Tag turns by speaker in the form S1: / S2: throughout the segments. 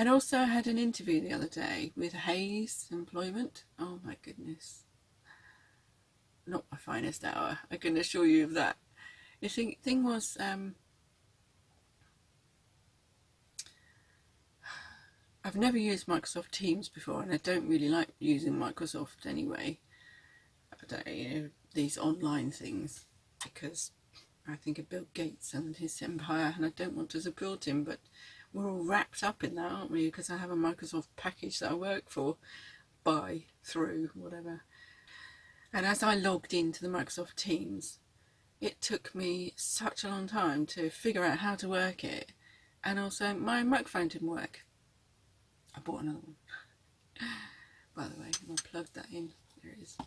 S1: And also I had an interview the other day with Hayes Employment. Oh my goodness. Not my finest hour, I can assure you of that. The thing was, I've never used Microsoft Teams before, and I don't really like using Microsoft anyway. These online things, because I think of Bill Gates and his empire, and I don't want to support him, but we're all wrapped up in that, aren't we? Because I have a Microsoft package that I work for, buy, through, whatever. And as I logged into the Microsoft Teams, it took me such a long time to figure out how to work it, and also my microphone didn't work. I bought another one. By the way, I'll plug that in. There it is.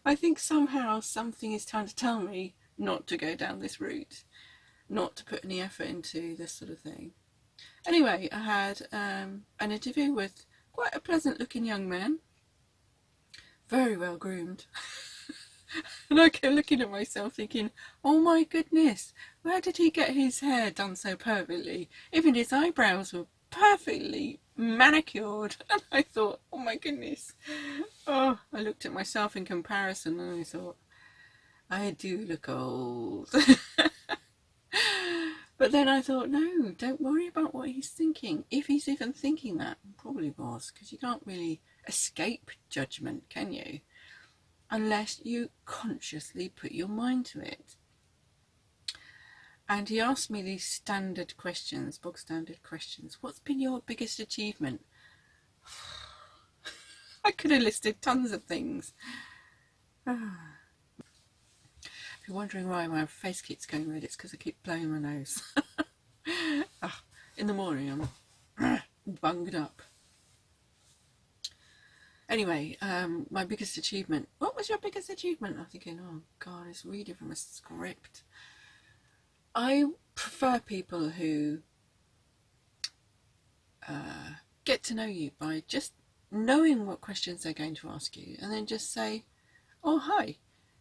S1: I think somehow something is trying to tell me not to go down this route, not to put any effort into this sort of thing. Anyway, I had an interview with quite a pleasant looking young man, very well groomed. And I kept looking at myself thinking, oh my goodness, where did he get his hair done so perfectly? Even his eyebrows were perfectly manicured. And I thought, oh my goodness. Oh, I looked at myself in comparison and I thought, I do look old. But then I thought, no, don't worry about what he's thinking. If he's even thinking that, probably was, because you can't really escape judgment, can you? Unless you consciously put your mind to it. And he asked me these standard questions, bog standard questions. What's been your biggest achievement? I could have listed tons of things. If you're wondering why my face keeps going red, it's because I keep blowing my nose. In the morning I'm bunged up. Anyway, my biggest achievement. What was your biggest achievement? I'm thinking, oh God, it's reading from a script. I prefer people who get to know you by just knowing what questions they're going to ask you, and then just say, oh hi,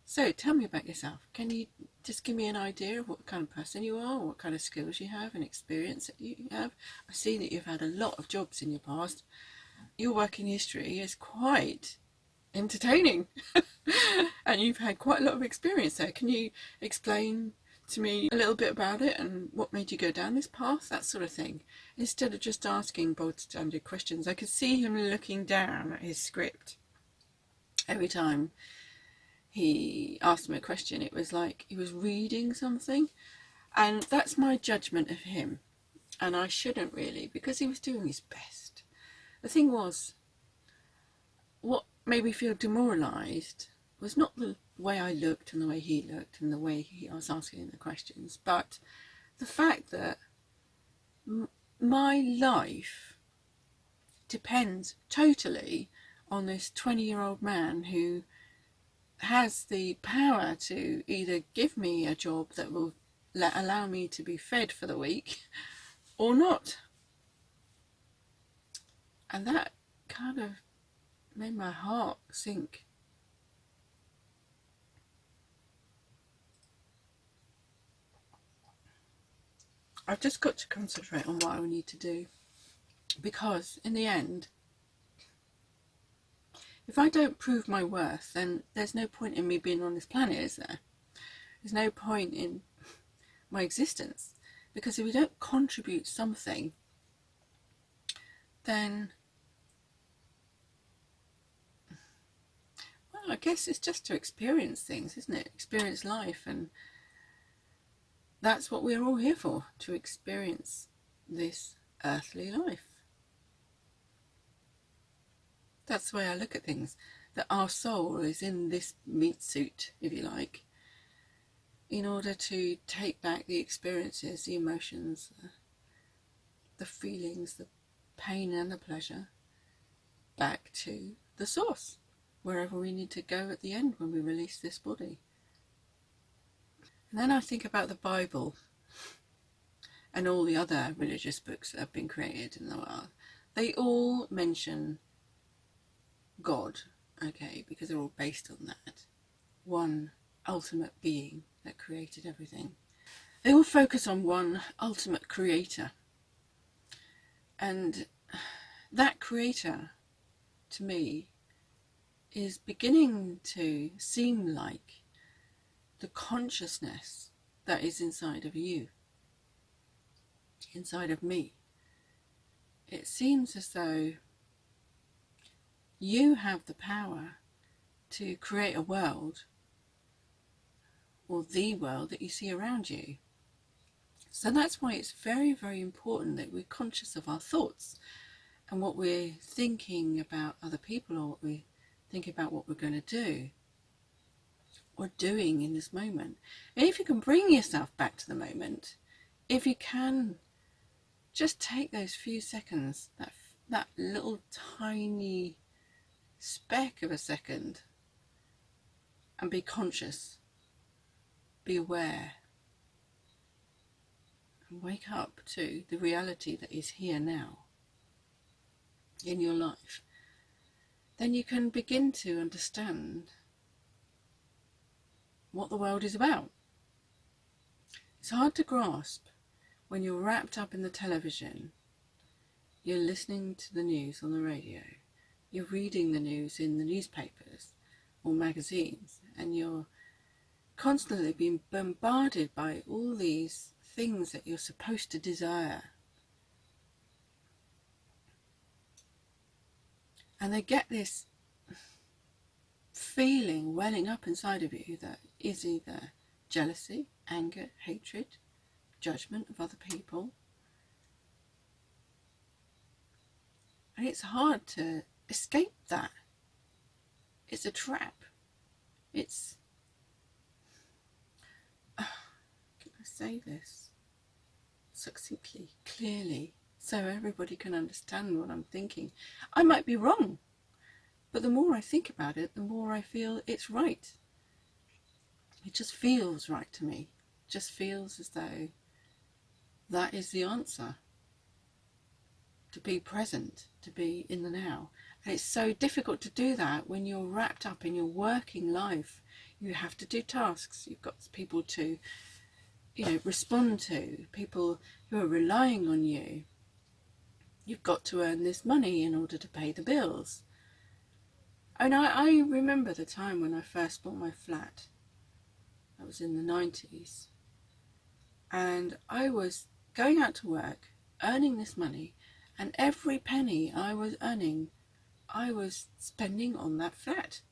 S1: so tell me about yourself. Can you just give me an idea of what kind of person you are, what kind of skills you have and experience that you have? I see that you've had a lot of jobs in your past. Your working history is quite entertaining and you've had quite a lot of experience there. Can you explain to me a little bit about it and what made you go down this path, that sort of thing, instead of just asking bog standard questions. I could see him looking down at his script every time he asked me a question. It was like he was reading something, and that's my judgment of him, and I shouldn't really, because he was doing his best. The thing was, what made me feel demoralised was not the way I looked and the way he looked and the way I was asking the questions, but the fact that my life depends totally on this 20-year-old man who has the power to either give me a job that will allow me to be fed for the week or not. And that kind of made my heart sink. I've just got to concentrate on what I need to do, because in the end, if I don't prove my worth, then there's no point in me being on this planet, is there? There's no point in my existence, because if we don't contribute something, then, well, I guess it's just to experience things, isn't it? Experience life, and that's what we're all here for, to experience this earthly life. That's the way I look at things, that our soul is in this meat suit, if you like, in order to take back the experiences, the emotions, the feelings, the pain and the pleasure, back to the source, wherever we need to go at the end when we release this body. And then I think about the Bible and all the other religious books that have been created in the world. They all mention God, okay, because they're all based on that one ultimate being that created everything. They all focus on one ultimate creator. And that creator, to me, is beginning to seem like the consciousness that is inside of you, inside of me. It seems as though you have the power to create a world, or the world that you see around you. So that's why it's very, very important that we're conscious of our thoughts and what we're thinking about other people, or what we think about what we're going to do or doing in this moment. And if you can bring yourself back to the moment, if you can just take those few seconds, that little tiny speck of a second, and be conscious, be aware, and wake up to the reality that is here now in your life, then you can begin to understand what the world is about. It's hard to grasp when you're wrapped up in the television, you're listening to the news on the radio, you're reading the news in the newspapers or magazines, and you're constantly being bombarded by all these things that you're supposed to desire. And they get this feeling welling up inside of you that is either jealousy, anger, hatred, judgment of other people. And it's hard to escape that. It's a trap. It's... can I say this succinctly, clearly, so everybody can understand what I'm thinking? I might be wrong, but the more I think about it, the more I feel it's right. It just feels right to me. It just feels as though that is the answer. To be present, to be in the now. And it's so difficult to do that when you're wrapped up in your working life. You have to do tasks. You've got people to, respond to, people who are relying on you. You've got to earn this money in order to pay the bills. And I remember the time when I first bought my flat. That was in the 90s. And I was going out to work, earning this money, and every penny I was earning, I was spending on that flat.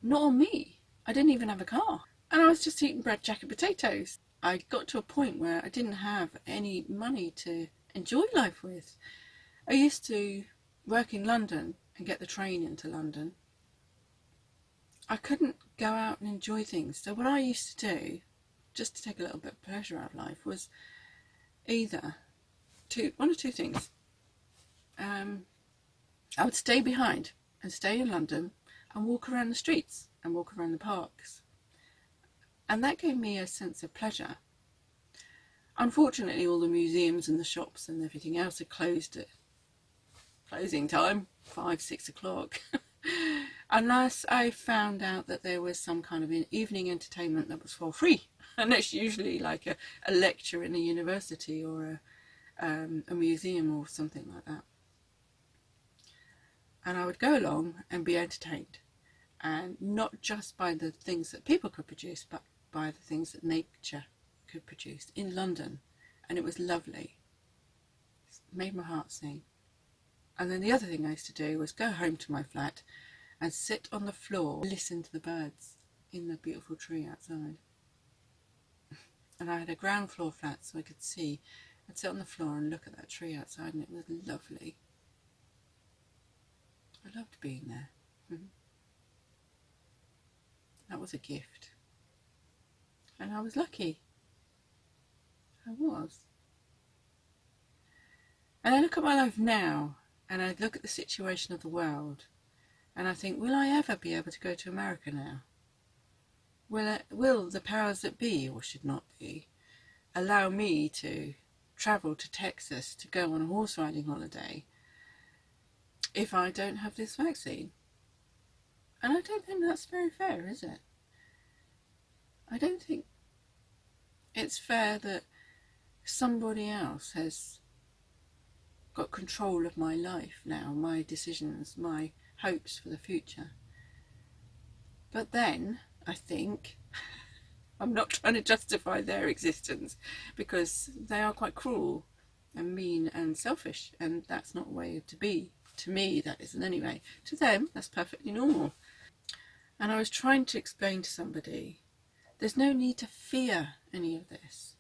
S1: Not on me. I didn't even have a car. And I was just eating bread, jacket, potatoes. I got to a point where I didn't have any money to enjoy life with. I used to work in London and get the train into London. I couldn't go out and enjoy things. So what I used to do, just to take a little bit of pleasure out of life, was either one or two things. I would stay behind and stay in London and walk around the streets and walk around the parks. And that gave me a sense of pleasure. Unfortunately, all the museums and the shops and everything else had closed at closing time, 5, 6 o'clock. Unless I found out that there was some kind of evening entertainment that was for free. And that's usually like a lecture in a university or a museum or something like that. And I would go along and be entertained. And not just by the things that people could produce, but by the things that nature could produce in London. And it was lovely. It made my heart sing. And then the other thing I used to do was go home to my flat and sit on the floor, listen to the birds in the beautiful tree outside. And I had a ground floor flat so I could see. I'd sit on the floor and look at that tree outside, and it was lovely. I loved being there. That was a gift. And I was lucky. I was. And I look at my life now, and I look at the situation of the world, and I think, will I ever be able to go to America now? Will the powers that be, or should not be, allow me to travel to Texas to go on a horse riding holiday if I don't have this vaccine? And I don't think that's very fair, is it? I don't think it's fair that somebody else has got control of my life now, my decisions, my hopes for the future. But then I think I'm not trying to justify their existence, because they are quite cruel and mean and selfish, and that's not a way to be. To me, that isn't anyway. To them, that's perfectly normal. And I was trying to explain to somebody, there's no need to fear any of this.